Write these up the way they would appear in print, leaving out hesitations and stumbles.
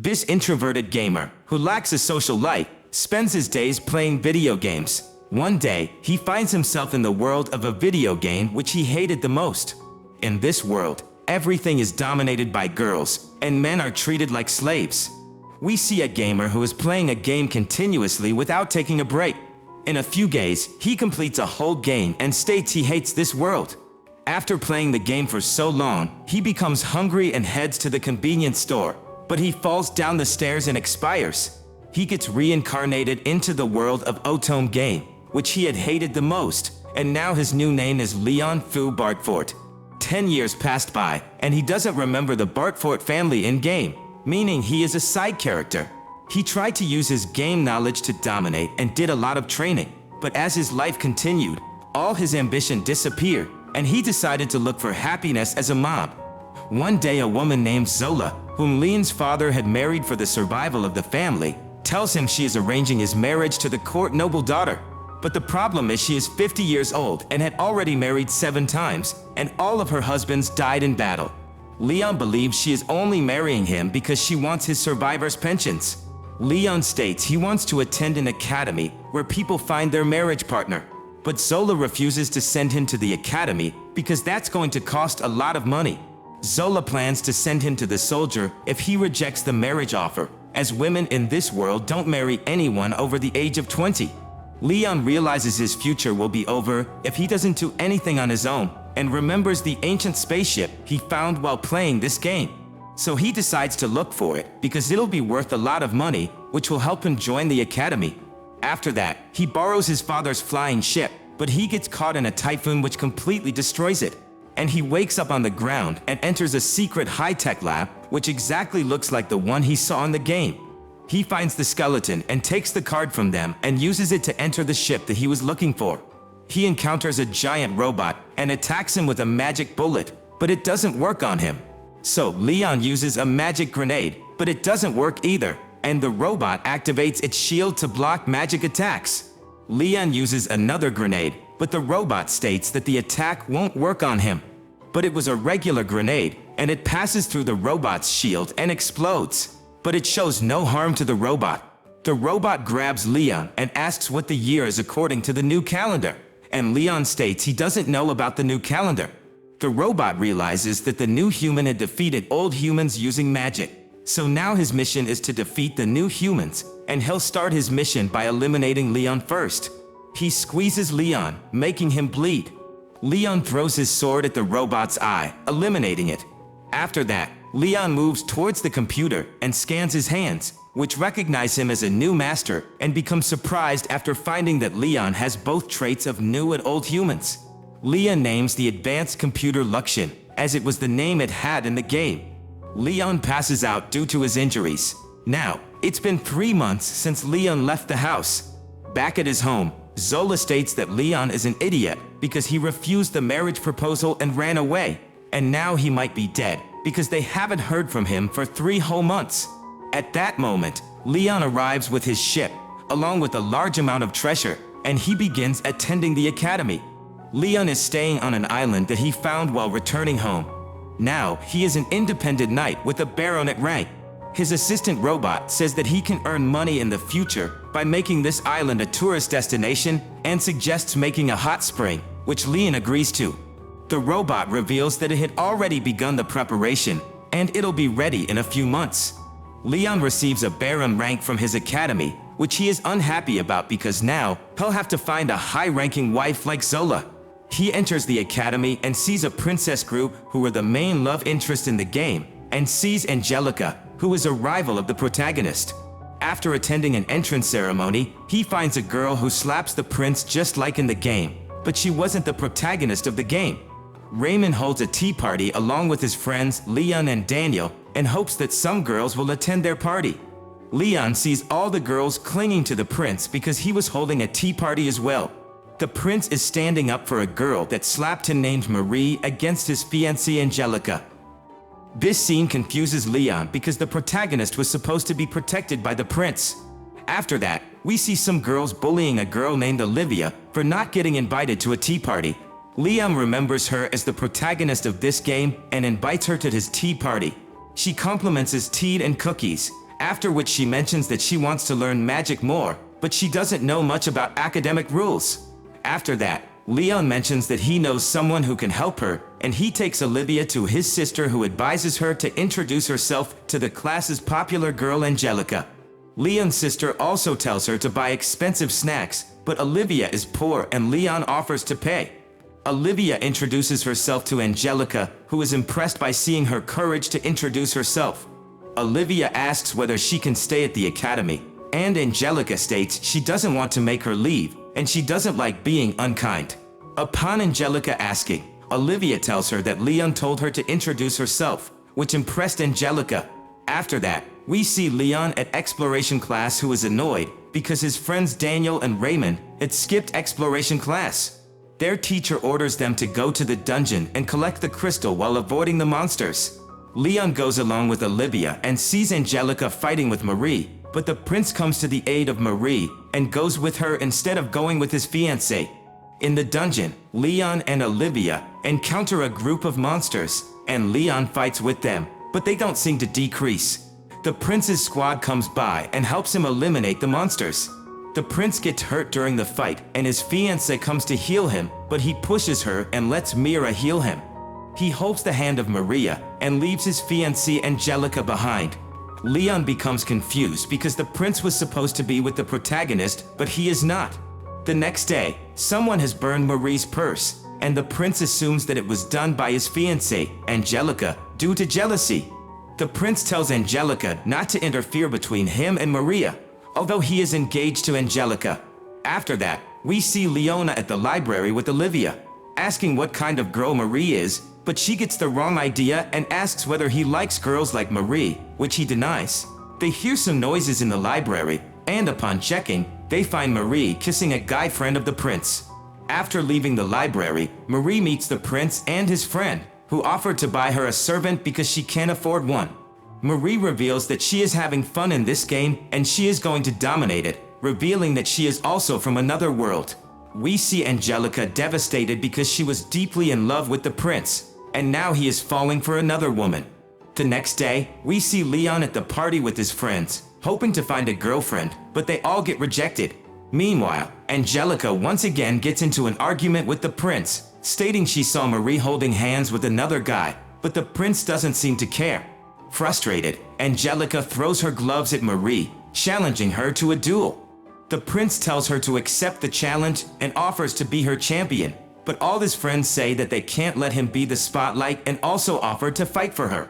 This introverted gamer, who lacks a social life, spends his days playing video games. One day, he finds himself in the world of a video game which he hated the most. In this world, everything is dominated by girls, and men are treated like slaves. We see a gamer who is playing a game continuously without taking a break. In a few days, he completes a whole game and states he hates this world. After playing the game for so long, he becomes hungry and heads to the convenience store, but he falls down the stairs and expires. He gets reincarnated into the world of Otome game, which he had hated the most, and now his new name is Leon Fu Bartfort. 10 years passed by, and he doesn't remember the Bartfort family in-game, meaning he is a side character. He tried to use his game knowledge to dominate and did a lot of training, but as his life continued, all his ambition disappeared, and he decided to look for happiness as a mob. One day a woman named Zola, whom Leon's father had married for the survival of the family, tells him she is arranging his marriage to the court noble daughter. But the problem is she is 50 years old and had already married 7 times, and all of her husbands died in battle. Leon believes she is only marrying him because she wants his survivor's pensions. Leon states he wants to attend an academy where people find their marriage partner. But Zola refuses to send him to the academy because that's going to cost a lot of money. Zola plans to send him to the soldier if he rejects the marriage offer, as women in this world don't marry anyone over the age of 20. Leon realizes his future will be over if he doesn't do anything on his own, and remembers the ancient spaceship he found while playing this game. So he decides to look for it because it'll be worth a lot of money, which will help him join the academy. After that, he borrows his father's flying ship, but he gets caught in a typhoon which completely destroys it. And he wakes up on the ground and enters a secret high-tech lab, which exactly looks like the one he saw in the game. He finds the skeleton and takes the card from them and uses it to enter the ship that he was looking for. He encounters a giant robot and attacks him with a magic bullet, but it doesn't work on him. So Leon uses a magic grenade, but it doesn't work either, and the robot activates its shield to block magic attacks. Leon uses another grenade, but the robot states that the attack won't work on him. But it was a regular grenade, and it passes through the robot's shield and explodes. But it shows no harm to the robot. The robot grabs Leon and asks what the year is according to the new calendar, and Leon states he doesn't know about the new calendar. The robot realizes that the new human had defeated old humans using magic. So now his mission is to defeat the new humans, and he'll start his mission by eliminating Leon first. He squeezes Leon, making him bleed. Leon throws his sword at the robot's eye, eliminating it. After that, Leon moves towards the computer and scans his hands, which recognize him as a new master, and becomes surprised after finding that Leon has both traits of new and old humans. Leon names the advanced computer Luxian, as it was the name it had in the game. Leon passes out due to his injuries. Now, it's been 3 months since Leon left the house. Back at his home, Zola states that Leon is an idiot because he refused the marriage proposal and ran away, and now he might be dead because they haven't heard from him for 3 whole months. At that moment, Leon arrives with his ship, along with a large amount of treasure, and he begins attending the academy. Leon is staying on an island that he found while returning home. Now, he is an independent knight with a baronet rank. His assistant robot says that he can earn money in the future by making this island a tourist destination and suggests making a hot spring, which Leon agrees to. The robot reveals that it had already begun the preparation, and it'll be ready in a few months. Leon receives a baron rank from his academy, which he is unhappy about because now he'll have to find a high-ranking wife like Zola. He enters the academy and sees a princess group who are the main love interest in the game, and sees Angelica, who is a rival of the protagonist. After attending an entrance ceremony, he finds a girl who slaps the prince just like in the game, but she wasn't the protagonist of the game. Raymond holds a tea party along with his friends Leon and Daniel and hopes that some girls will attend their party. Leon sees all the girls clinging to the prince because he was holding a tea party as well. The prince is standing up for a girl that slapped him named Marie against his fiancée Angelica. This scene confuses Leon because the protagonist was supposed to be protected by the prince. After that, we see some girls bullying a girl named Olivia for not getting invited to a tea party. Leon remembers her as the protagonist of this game and invites her to his tea party. She compliments his tea and cookies, after which she mentions that she wants to learn magic more, but she doesn't know much about academic rules. After that, Leon mentions that he knows someone who can help her, and he takes Olivia to his sister, who advises her to introduce herself to the class's popular girl Angelica. Leon's sister also tells her to buy expensive snacks, but Olivia is poor and Leon offers to pay. Olivia introduces herself to Angelica, who is impressed by seeing her courage to introduce herself. Olivia asks whether she can stay at the academy, and Angelica states she doesn't want to make her leave, and she doesn't like being unkind. Upon Angelica asking, Olivia tells her that Leon told her to introduce herself, which impressed Angelica. After that, we see Leon at exploration class, who is annoyed because his friends Daniel and Raymond had skipped exploration class. Their teacher orders them to go to the dungeon and collect the crystal while avoiding the monsters. Leon goes along with Olivia and sees Angelica fighting with Marie, but the prince comes to the aid of Marie and goes with her instead of going with his fiancée. In the dungeon, Leon and Olivia encounter a group of monsters, and Leon fights with them, but they don't seem to decrease. The prince's squad comes by and helps him eliminate the monsters. The prince gets hurt during the fight, and his fiancée comes to heal him, but he pushes her and lets Mira heal him. He holds the hand of Maria and leaves his fiancée Angelica behind. Leon becomes confused because the prince was supposed to be with the protagonist, but he is not. The next day, someone has burned Marie's purse, and the prince assumes that it was done by his fiancée, Angelica, due to jealousy. The prince tells Angelica not to interfere between him and Maria, although he is engaged to Angelica. After that, we see Leona at the library with Olivia, asking what kind of girl Marie is, but she gets the wrong idea and asks whether he likes girls like Marie, which he denies. They hear some noises in the library, and upon checking, they find Marie kissing a guy friend of the prince. After leaving the library, Marie meets the prince and his friend, who offered to buy her a servant because she can't afford one. Marie reveals that she is having fun in this game and she is going to dominate it, revealing that she is also from another world. We see Angelica devastated because she was deeply in love with the prince, and now he is falling for another woman. The next day, we see Leon at the party with his friends, hoping to find a girlfriend, but they all get rejected. Meanwhile, Angelica once again gets into an argument with the prince, stating she saw Marie holding hands with another guy, but the prince doesn't seem to care. Frustrated, Angelica throws her gloves at Marie, challenging her to a duel. The prince tells her to accept the challenge and offers to be her champion, but all his friends say that they can't let him be the spotlight and also offer to fight for her.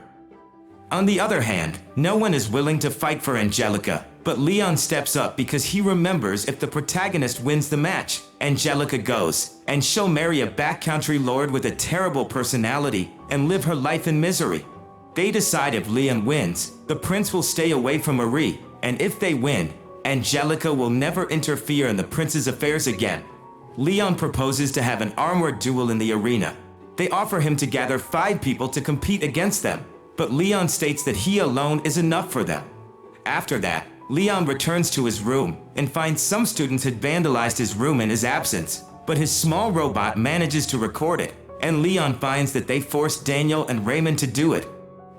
On the other hand, no one is willing to fight for Angelica, but Leon steps up because he remembers if the protagonist wins the match, Angelica goes, and she'll marry a backcountry lord with a terrible personality and live her life in misery. They decide if Leon wins, the prince will stay away from Marie, and if they win, Angelica will never interfere in the prince's affairs again. Leon proposes to have an armored duel in the arena. They offer him to gather 5 people to compete against them, but Leon states that he alone is enough for them. After that, Leon returns to his room and finds some students had vandalized his room in his absence, but his small robot manages to record it, and Leon finds that they forced Daniel and Raymond to do it.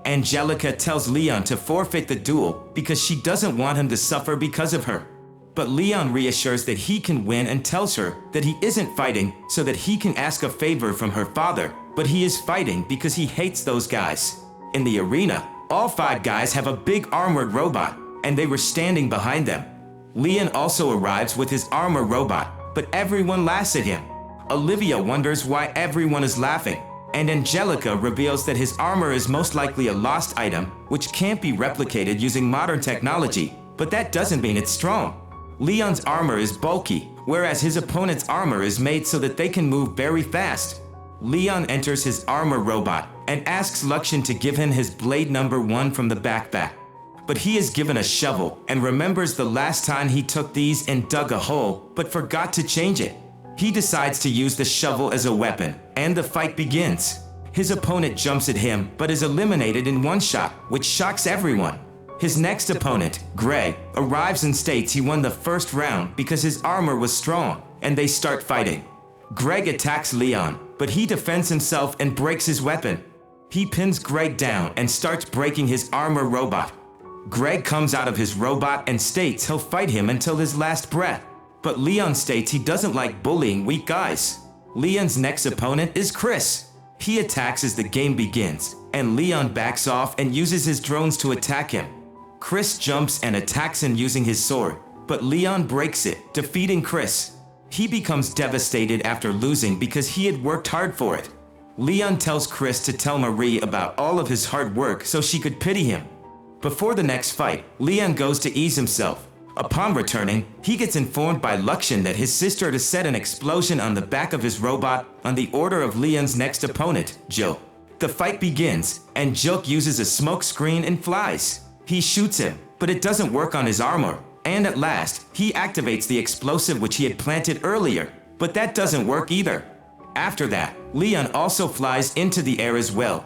Angelica tells Leon to forfeit the duel because she doesn't want him to suffer because of her. But Leon reassures that he can win and tells her that he isn't fighting so that he can ask a favor from her father, but he is fighting because he hates those guys. In the arena, all 5 guys have a big armored robot, and they were standing behind them. Leon also arrives with his armor robot, but everyone laughs at him. Olivia wonders why everyone is laughing, and Angelica reveals that his armor is most likely a lost item, which can't be replicated using modern technology, but that doesn't mean it's strong. Leon's armor is bulky, whereas his opponent's armor is made so that they can move very fast. Leon enters his armor robot and asks Luxian to give him his blade number 1 from the backpack. But he is given a shovel and remembers the last time he took these and dug a hole, but forgot to change it. He decides to use the shovel as a weapon, and the fight begins. His opponent jumps at him, but is eliminated in one shot, which shocks everyone. His next opponent, Greg, arrives and states he won the first round because his armor was strong, and they start fighting. Greg attacks Leon, but he defends himself and breaks his weapon. He pins Greg down and starts breaking his armor robot. Greg comes out of his robot and states he'll fight him until his last breath. But Leon states he doesn't like bullying weak guys. Leon's next opponent is Chris. He attacks as the game begins, and Leon backs off and uses his drones to attack him. Chris jumps and attacks him using his sword, but Leon breaks it, defeating Chris. He becomes devastated after losing because he had worked hard for it. Leon tells Chris to tell Marie about all of his hard work so she could pity him. Before the next fight, Leon goes to ease himself. Upon returning, he gets informed by Luxian that his sister has set an explosion on the back of his robot on the order of Leon's next opponent, Jill. The fight begins, and Jill uses a smoke screen and flies. He shoots him, but it doesn't work on his armor, and at last, he activates the explosive which he had planted earlier, but that doesn't work either. After that, Leon also flies into the air as well.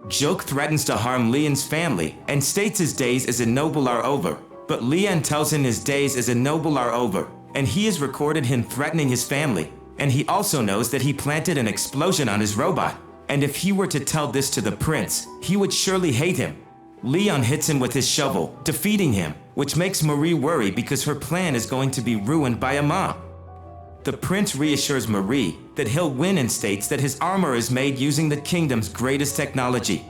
Joke threatens to harm Leon's family and states his days as a noble are over, but Leon tells him his days as a noble are over, and he has recorded him threatening his family, and he also knows that he planted an explosion on his robot, and if he were to tell this to the prince, he would surely hate him. Leon hits him with his shovel, defeating him, which makes Marie worry because her plan is going to be ruined by a mob. The prince reassures Marie that he'll win and states that his armor is made using the kingdom's greatest technology.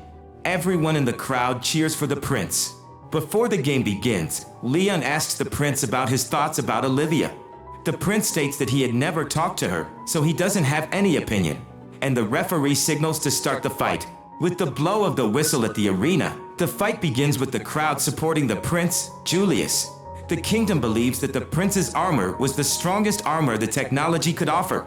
Everyone in the crowd cheers for the prince. Before the game begins, Leon asks the prince about his thoughts about Olivia. The prince states that he had never talked to her, so he doesn't have any opinion, and the referee signals to start the fight. With the blow of the whistle at the arena, the fight begins with the crowd supporting the prince, Julius. The kingdom believes that the prince's armor was the strongest armor the technology could offer.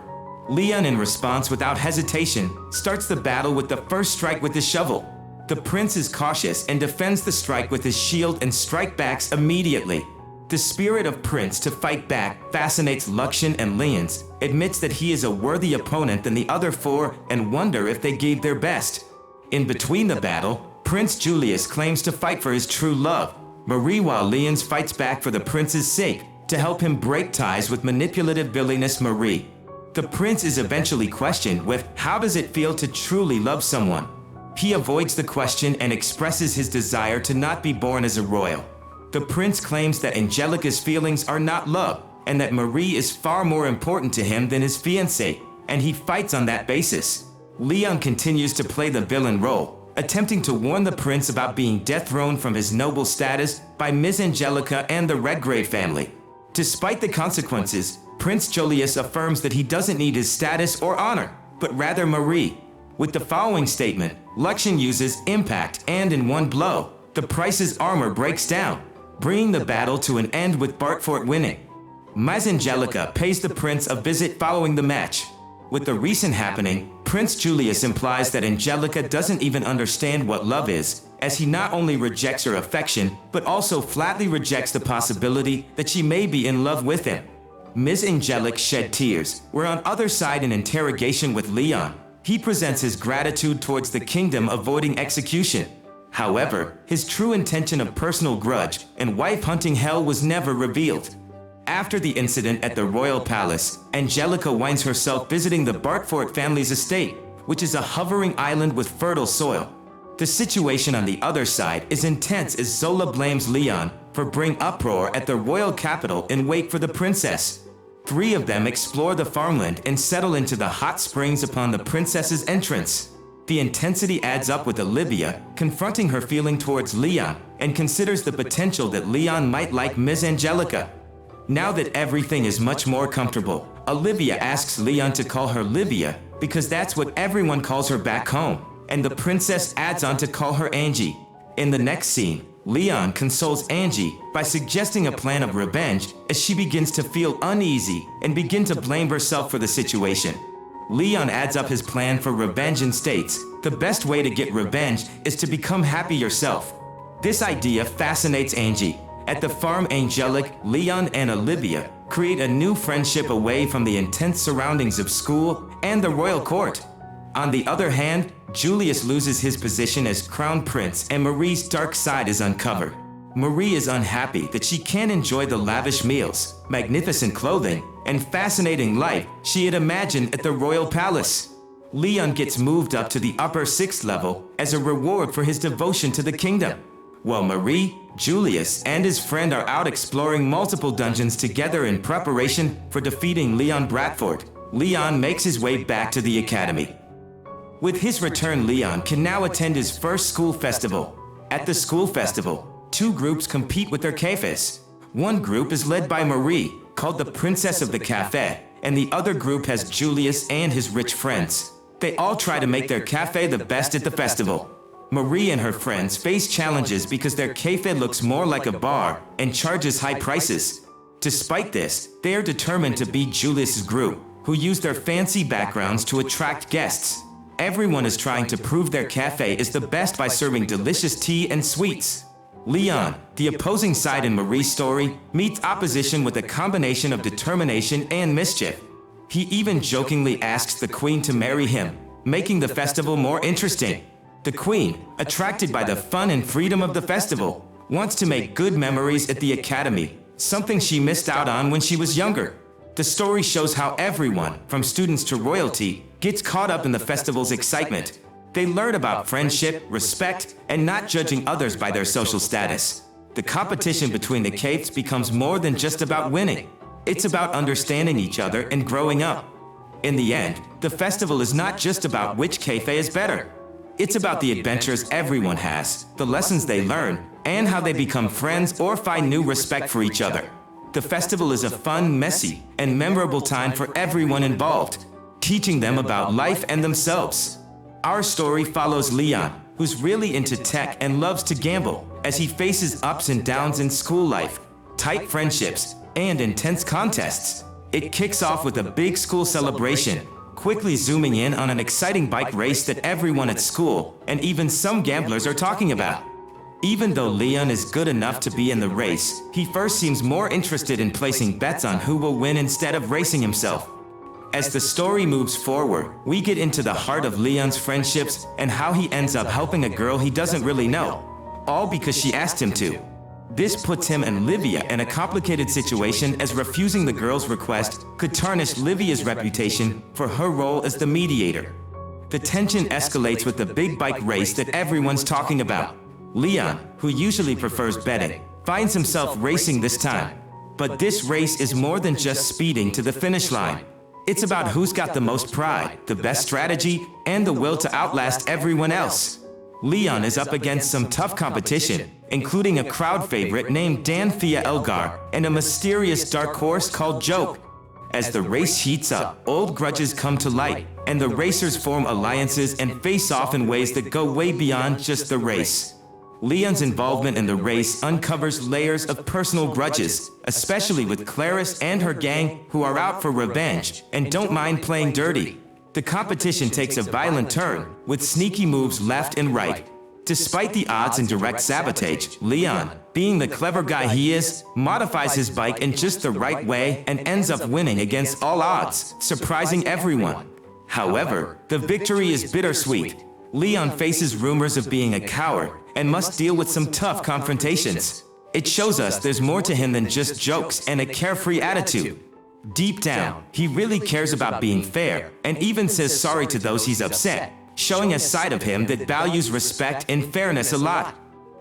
Leon, in response without hesitation, starts the battle with the first strike with his shovel. The prince is cautious and defends the strike with his shield and strike backs immediately. The spirit of Prince to fight back fascinates Luxian, and Leons admits that he is a worthy opponent than the other four and wonder if they gave their best. In between the battle, Prince Julius claims to fight for his true love, Marie, while Leons fights back for the prince's sake to help him break ties with manipulative villainous Marie. The prince is eventually questioned with how does it feel to truly love someone. He avoids the question and expresses his desire to not be born as a royal. The prince claims that Angelica's feelings are not love and that Marie is far more important to him than his fiancée, and he fights on that basis. Leon continues to play the villain role, attempting to warn the prince about being dethroned from his noble status by Ms. Angelica and the Redgrave family. Despite the consequences, Prince Julius affirms that he doesn't need his status or honor, but rather Marie. With the following statement, Luxian uses impact, and in one blow, the prince's armor breaks down, bringing the battle to an end with Bartfort winning. Ms. Angelica pays the prince a visit following the match. With the recent happening, Prince Julius implies that Angelica doesn't even understand what love is, as he not only rejects her affection, but also flatly rejects the possibility that she may be in love with him. Ms. Angelica shed tears, where on other side an interrogation with Leon, he presents his gratitude towards the kingdom avoiding execution. However, his true intention of personal grudge and wife-hunting hell was never revealed. After the incident at the royal palace, Angelica winds herself visiting the Bartfort family's estate, which is a hovering island with fertile soil. The situation on the other side is intense as Zola blames Leon for bringing uproar at the royal capital in wait for the princess. 3 of them explore the farmland and settle into the hot springs upon the princess's entrance. The intensity adds up with Olivia, confronting her feeling towards Leon, and considers the potential that Leon might like Ms. Angelica. Now that everything is much more comfortable, Olivia asks Leon to call her Livia, because that's what everyone calls her back home, and the princess adds on to call her Angie. In the next scene, Leon consoles Angie by suggesting a plan of revenge as she begins to feel uneasy and begin to blame herself for the situation. Leon adds up his plan for revenge and states, the best way to get revenge is to become happy yourself. This idea fascinates Angie. At the farm, Angelic, Leon, and Olivia create a new friendship away from the intense surroundings of school and the royal court. On the other hand, Julius loses his position as crown prince and Marie's dark side is uncovered. Marie is unhappy that she can't enjoy the lavish meals, magnificent clothing, and fascinating life she had imagined at the royal palace. Leon gets moved up to the upper 6th level as a reward for his devotion to the kingdom. While Marie, Julius, and his friend are out exploring multiple dungeons together in preparation for defeating Leon Bradford, Leon makes his way back to the academy. With his return, Leon can now attend his first school festival. At the school festival, two groups compete with their cafes. One group is led by Marie, called the Princess of the Cafe, and the other group has Julius and his rich friends. They all try to make their cafe the best at the festival. Marie and her friends face challenges because their cafe looks more like a bar and charges high prices. Despite this, they are determined to beat Julius's group, who use their fancy backgrounds to attract guests. Everyone is trying to prove their cafe is the best by serving delicious tea and sweets. Leon, the opposing side in Marie's story, meets opposition with a combination of determination and mischief. He even jokingly asks the queen to marry him, making the festival more interesting. The queen, attracted by the fun and freedom of the festival, wants to make good memories at the academy, something she missed out on when she was younger. The story shows how everyone, from students to royalty, gets caught up in the festival's excitement. They learn about friendship, respect, and not judging others by their social status. The competition between the cafes becomes more than just about winning. It's about understanding each other and growing up. In the end, the festival is not just about which cafe is better. It's about the adventures everyone has, the lessons they learn, and how they become friends or find new respect for each other. The festival is a fun, messy, and memorable time for everyone involved, teaching them about life and themselves. Our story follows Leon, who's really into tech and loves to gamble, as he faces ups and downs in school life, tight friendships, and intense contests. It kicks off with a big school celebration, quickly zooming in on an exciting bike race that everyone at school, and even some gamblers, are talking about. Even though Leon is good enough to be in the race, he first seems more interested in placing bets on who will win instead of racing himself. As the story moves forward, we get into the heart of Leon's friendships and how he ends up helping a girl he doesn't really know, all because she asked him to. This puts him and Livia in a complicated situation, as refusing the girl's request could tarnish Livia's reputation for her role as the mediator. The tension escalates with the big bike race that everyone's talking about. Leon, who usually prefers betting, finds himself racing this time. But this race is more than just speeding to the finish line. It's about who's got the most pride, the best strategy, and the will to outlast everyone else. Leon is up against some tough competition, including a crowd favorite named Danthea Elgar and a mysterious dark horse called Joke. As the race heats up, old grudges come to light, and the racers form alliances and face off in ways that go way beyond just the race. Leon's involvement in the race uncovers layers of personal grudges, especially with Clarice and her gang, who are out for revenge and don't mind playing dirty. The competition takes a violent turn, with sneaky moves left and right. Despite the odds and direct sabotage, Leon, being the clever guy he is, modifies his bike in just the right way and ends up winning against all odds, surprising everyone. However, the victory is bittersweet. Leon faces rumors of being a coward and must deal with some tough confrontations. It shows us there's more to him than just jokes and a carefree attitude. Deep down, he really cares about being fair and even says sorry to those he's upset, showing a side of him that values respect and fairness a lot.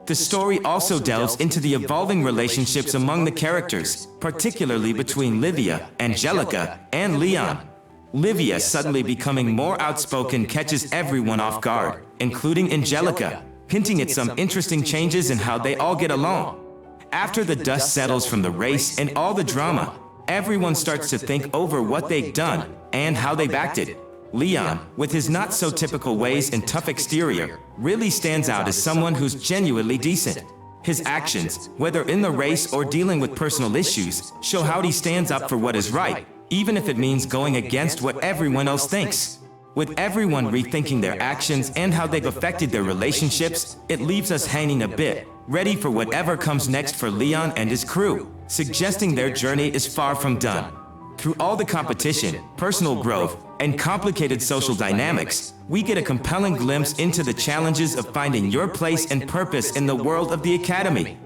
The story also delves into the evolving relationships among the characters, particularly between Livia, Angelica, and Leon. Livia suddenly becoming more outspoken catches everyone off guard, including Angelica, hinting at some interesting changes in how they all get along. After the dust settles from the race and all the drama, everyone starts to think over what they've done and how they've acted. Leon, with his not-so-typical ways and tough exterior, really stands out as someone who's genuinely decent. His actions, whether in the race or dealing with personal issues, show how he stands up for what is right, even if it means going against what everyone else thinks. With everyone rethinking their actions and how they've affected their relationships, it leaves us hanging a bit, ready for whatever comes next for Leon and his crew, suggesting their journey is far from done. Through all the competition, personal growth, and complicated social dynamics, we get a compelling glimpse into the challenges of finding your place and purpose in the world of the Academy.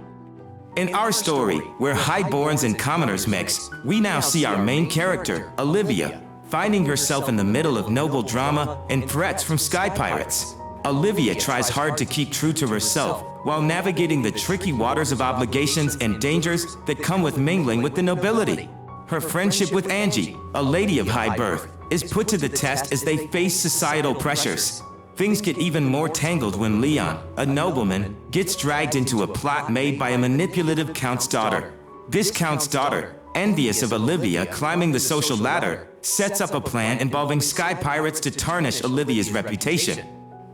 In our story, where highborns and commoners mix, we now see our main character, Olivia, finding herself in the middle of noble drama and threats from sky pirates. Olivia tries hard to keep true to herself while navigating the tricky waters of obligations and dangers that come with mingling with the nobility. Her friendship with Angie, a lady of high birth, is put to the test as they face societal pressures. Things get even more tangled when Leon, a nobleman, gets dragged into a plot made by a manipulative count's daughter. This count's daughter, envious of Olivia climbing the social ladder, sets up a plan involving sky pirates to tarnish Olivia's reputation.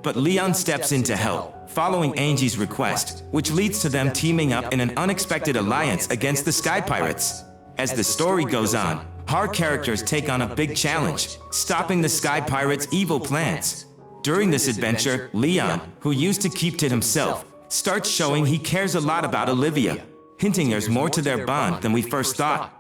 But Leon steps in to help, following Angie's request, which leads to them teaming up in an unexpected alliance against the sky pirates. As the story goes on, our characters take on a big challenge, stopping the sky pirates' evil plans. During this adventure, Leon, who used to keep to himself, starts showing he cares a lot about Olivia, hinting there's more to their bond than we first thought.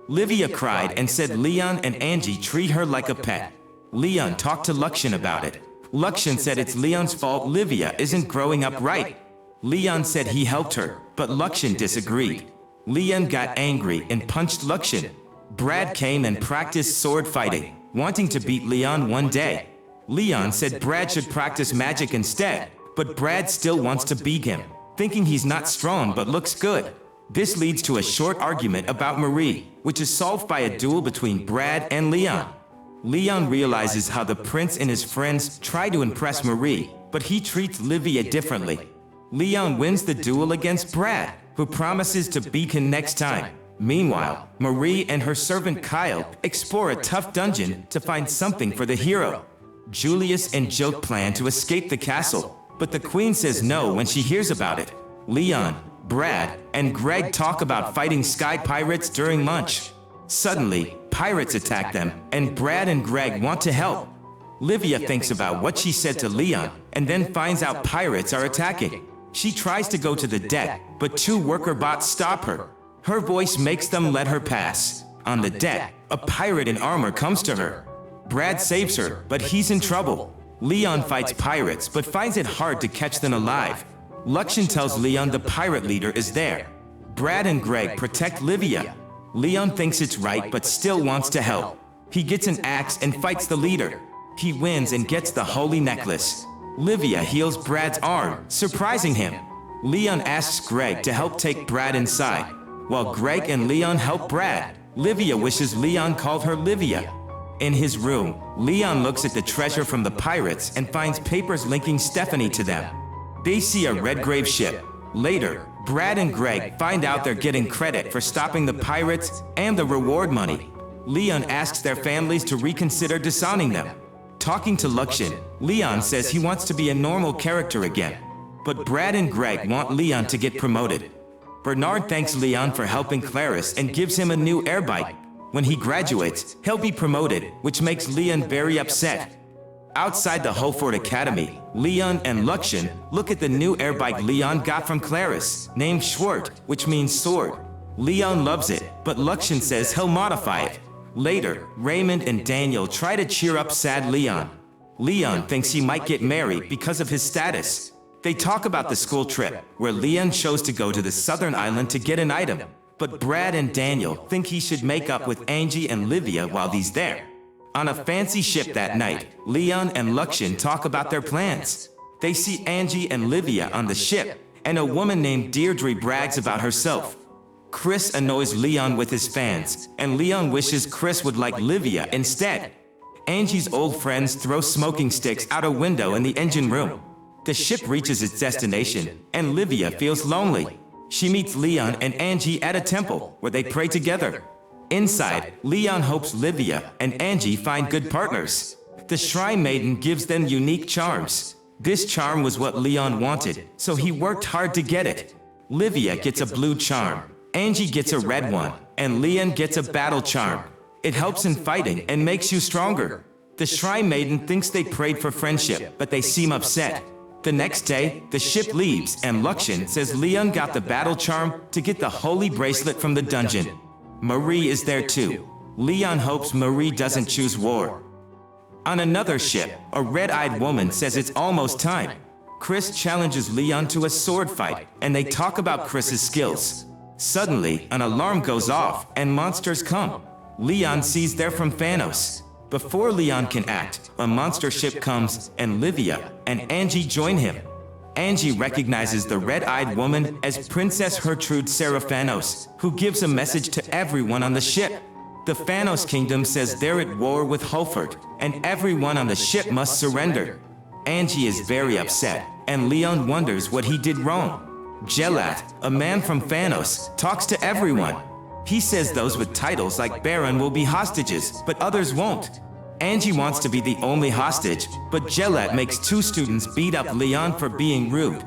Olivia cried and said Leon and Angie treat her like a pet. Leon talked to Luxian about it. Luxian said it's Leon's fault Olivia isn't growing up right. Leon said he helped her, but Luxian disagreed. Leon got angry and punched Luxian. Brad came and practiced sword fighting, wanting to beat Leon one day. Leon said Brad should practice magic instead, but Brad still wants to beat him, thinking he's not strong but looks good. This leads to a short argument about Marie, which is solved by a duel between Brad and Leon. Leon realizes how the prince and his friends try to impress Marie, but he treats Olivia differently. Leon wins the duel against Brad, who promises to beat him next time. Meanwhile, Marie and her servant Kyle explore a tough dungeon to find something for the hero. Julius and Joke plan to escape the castle, but the queen says no when she hears about it. Leon, Brad, and Greg talk about fighting sky pirates during lunch. Suddenly, pirates attack them, and Brad and Greg want to help. Livia thinks about what she said to Leon, and then finds out pirates are attacking. She tries to go to the deck, but two worker bots stop her. Her voice makes them let her pass. On the deck, a pirate in armor comes to her. Brad saves her, but he's in trouble. Leon fights pirates, but finds it hard to catch them alive. Luxian tells Leon the pirate leader is there. Brad and Greg protect Livia. Leon thinks it's right, but still wants to help. He gets an axe and fights the leader. He wins and gets the holy necklace. Livia heals Brad's arm, surprising him. Leon asks Greg to help take Brad inside. While Greg and Leon help Brad, Livia wishes Leon called her Livia. In his room, Leon looks at the treasure from the pirates and finds papers linking Stephanie to them. They see a red grave ship. Later, Brad and Greg find out they're getting credit for stopping the pirates and the reward money. Leon asks their families to reconsider disowning them. Talking to Luxian, Leon says he wants to be a normal character again. But Brad and Greg want Leon to get promoted. Bernard thanks Leon for helping Clarice and gives him a new air bike. When he graduates, he'll be promoted, which makes Leon very upset. Outside the Holford Academy, Leon and Luxian look at the new air bike Leon got from Clarice, named Schwert, which means sword. Leon loves it, but Luxian says he'll modify it. Later, Raymond and Daniel try to cheer up sad Leon. Leon thinks he might get married because of his status. They talk about the school trip, where Leon chose to go to the southern island to get an item. But Brad and Daniel think he should make up with Angie and Livia while he's there. On a fancy ship that night, Leon and Luxian talk about their plans. They see Angie and Livia on the ship, and a woman named Deirdre brags about herself. Chris annoys Leon with his fans, and Leon wishes Chris would like Livia instead. Angie's old friends throw smoking sticks out a window in the engine room. The ship reaches its destination, and Livia feels lonely. She meets Leon and Angie at a temple, where they pray together. Inside, Leon hopes Livia and Angie find good partners. The Shrine Maiden gives them unique charms. This charm was what Leon wanted, so he worked hard to get it. Livia gets a blue charm, Angie gets a red one, and Leon gets a battle charm. It helps in fighting and makes you stronger. The Shrine Maiden thinks they prayed for friendship, but they seem upset. The next day, the ship leaves, and Luxian says Leon got the battle charm to get the holy bracelet from the dungeon. Marie is there too. Leon hopes Marie doesn't choose war. On another ship, a red-eyed woman says it's almost time. Chris challenges Leon to a sword fight, and they talk about Chris's skills. Suddenly, an alarm goes off, and monsters come. Leon sees they're from Thanos. Before Leon can act, a monster ship comes, and Livia and Angie join him. Angie recognizes the red-eyed woman as Princess Gertrude Seraphanos, who gives a message to everyone on the ship. The Phanos Kingdom says they're at war with Hulford, and everyone on the ship must surrender. Angie is very upset, and Leon wonders what he did wrong. Gelat, a man from Phanos, talks to everyone. He says those with titles like Baron will be hostages, but others won't. Angie wants to be the only hostage, but Gelat makes 2 students beat up Leon for being rude.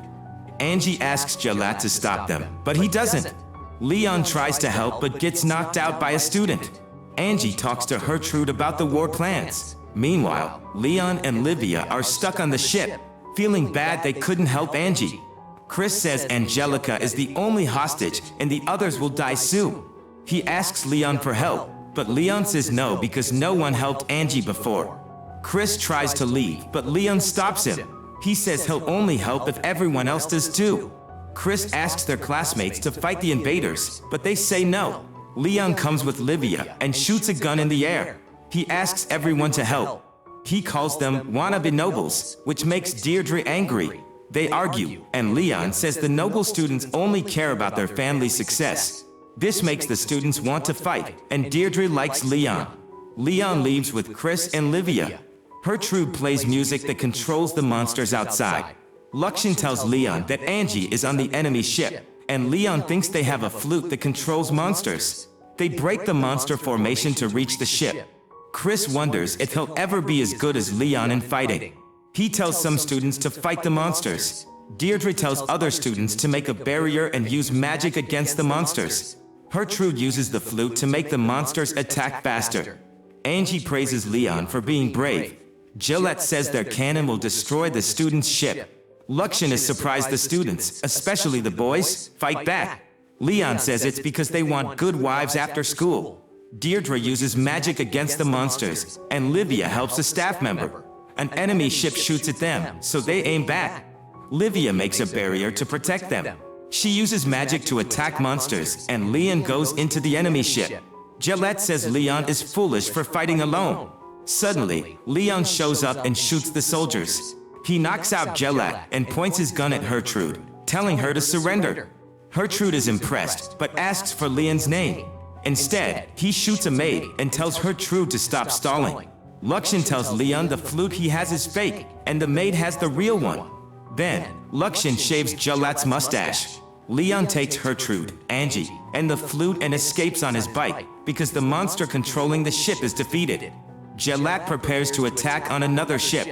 Angie asks Gelat to stop them, but he doesn't. Leon tries to help but gets knocked out by a student. Angie talks to Gertrude about the war plans. Meanwhile, Leon and Livia are stuck on the ship, feeling bad they couldn't help Angie. Chris says Angelica is the only hostage and the others will die soon. He asks Leon for help, but Leon says no because no one helped Angie before. Chris tries to leave, but Leon stops him. He says he'll only help if everyone else does too. Chris asks their classmates to fight the invaders, but they say no. Leon comes with Livia and shoots a gun in the air. He asks everyone to help. He calls them wannabe nobles, which makes Deirdre angry. They argue, and Leon says the noble students only care about their family's success. This makes the students want to fight, and Deirdre likes Leon. Leon leaves with Chris and Livia. Gertrude plays music that controls the monsters outside. Luxon tells Leon that Angie is on the enemy ship, and Leon thinks they have a flute that controls monsters. They break the monster formation to reach the ship. Chris wonders if he'll ever be as good as Leon in fighting. He tells some students to fight the monsters. Deirdre tells other students to make a barrier and use magic against the monsters. Gertrude uses the flute to make the monsters attack faster. Angie praises Leon for being brave. Gillette says their cannon will destroy the students' ship. Luxon is surprised the students, especially the boys, fight back. Leon says it's because they want good wives after school. Deirdre uses magic against the monsters, and Livia helps a staff member. An enemy ship shoots at them, so they aim back. Livia makes a barrier to protect them. She uses magic to attack monsters, and Leon goes into the enemy ship. Gillette says Leon is foolish for fighting alone. Suddenly, Leon shows up and shoots the soldiers. He knocks out Gillette and points his gun at Gertrude, telling her to surrender. Gertrude is impressed, but asks for Leon's name. Instead, he shoots a maid and tells Gertrude to stop stalling. Luxon tells Leon the flute he has is fake, and the maid has the real one. Then, Luxon shaves Gillette's mustache. Leon takes Gertrude, Angie, and the flute and escapes on his bike, because the monster controlling the ship is defeated. Gillette prepares to attack on another ship.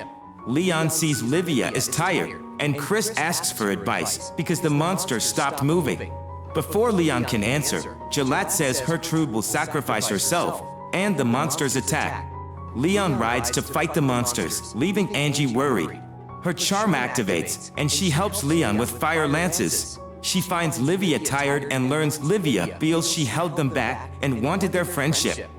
Leon sees Livia is tired, and Chris asks for advice, because the monster stopped moving. Before Leon can answer, Gillette says Gertrude will sacrifice herself, and the monsters attack. Leon rides to fight the monsters, leaving Angie worried. Her charm activates, and she helps Leon with fire lances. She finds Livia tired and learns Livia feels she held them back and wanted their friendship.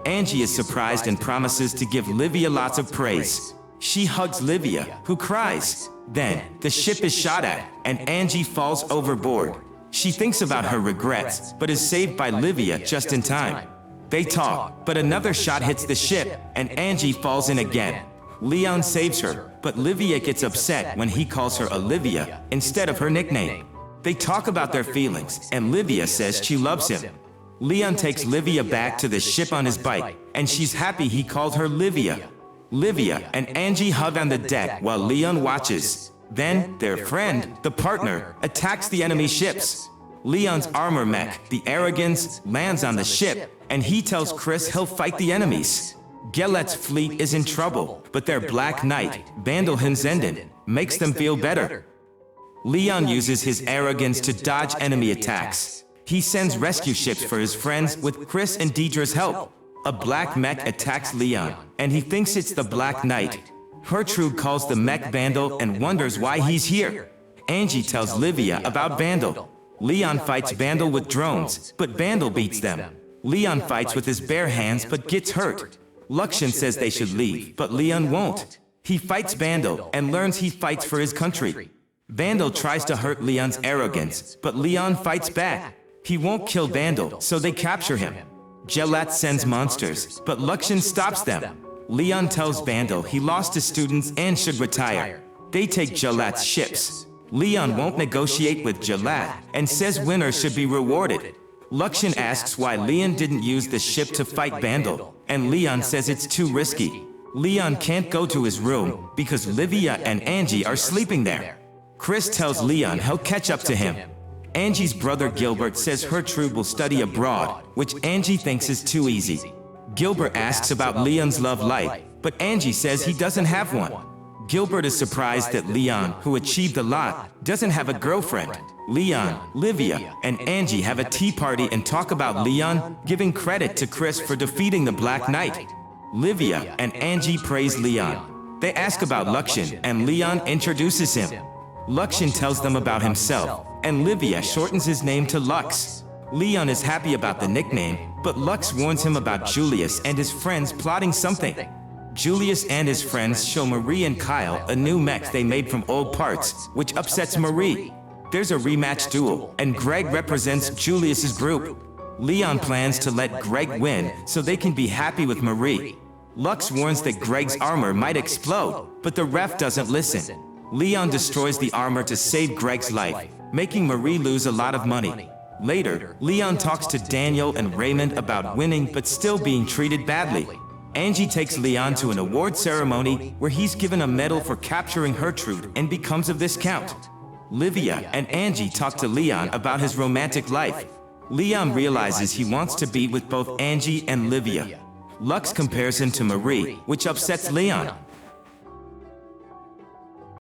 Angie is surprised and promises to give Livia lots of praise. She hugs Livia, who cries. Then, the ship is shot at, and Angie falls overboard. She thinks about her regrets, but is saved by Livia just in time. They talk, but another shot hits the ship, and Angie falls in again. Leon saves her, but Livia gets upset when he calls her Olivia instead of her nickname. They talk about their feelings, and Livia says she loves him. Leon takes Livia back to the ship on his bike, and she's happy he called her Livia. Livia and Angie hug on the deck while Leon watches. Then, their friend, the partner, attacks the enemy ships. Leon's armor mech, the Arrogance, lands on the ship, and he tells Chris he'll fight the enemies. Gillette's fleet is in trouble, but their Black Knight, Bandel Hinzenden, makes them feel better. Leon uses his arrogance to dodge enemy attacks. He sends rescue ships for his friends with Chris and Deidre's help. A black mech attacks Leon, and he thinks it's the Black Knight. Gertrude calls the mech Bandel and wonders why he's here. Angie tells Livia about Bandel. Leon fights Bandel with drones, but Bandel beats them. Leon fights with his bare hands but gets hurt. Luxon says they should leave, but Leon won't. He fights Bandel and learns he fights for his country. Bandel tries to hurt Leon's arrogance, but Leon fights back. He won't kill Bandel, so they capture him. Gillette sends monsters, but Luxon stops them. Leon tells Vandal he lost his students and should retire. They take Gillette's ships. Leon won't negotiate with Gillette and says winners should be rewarded. Luxian asks why Leon didn't use the ship to fight Vandal, and Leon says it's too risky. Leon can't go to his room because Livia and Angie are sleeping there. Chris tells Leon he'll catch up to him. Angie's brother Gilbert says Gertrude will study abroad, which Angie thinks is too easy. Gilbert asks about Leon's love life, but Angie says he doesn't have one. Gilbert is surprised that Leon, who achieved a lot, doesn't have a girlfriend. Leon, Livia, and Angie have a tea party and talk about Leon, giving credit to Chris for defeating the Black Knight. Livia and Angie praise Leon. They ask about Luxian, and Leon introduces him. Luxian tells them about himself, and Livia shortens his name to Lux. Leon is happy about the nickname, but Lux warns him about Julius and his friends plotting something. Julius and his friends show Marie and Kyle a new mech they made from old parts, which upsets Marie. There's a rematch duel, and Greg represents Julius's group. Leon plans to let Greg win so they can be happy with Marie. Lux warns that Greg's armor might explode, but the ref doesn't listen. Leon destroys the armor to save Greg's life, making Marie lose a lot of money. Later, Leon talks to Daniel and Raymond about winning but still being treated badly. Angie takes Leon to an award ceremony where he's given a medal for capturing Gertrude and becomes a viscount. Livia and Angie talk to Leon about his romantic life. Leon realizes he wants to be with both Angie and Livia. Lux compares him to Marie, which upsets Leon.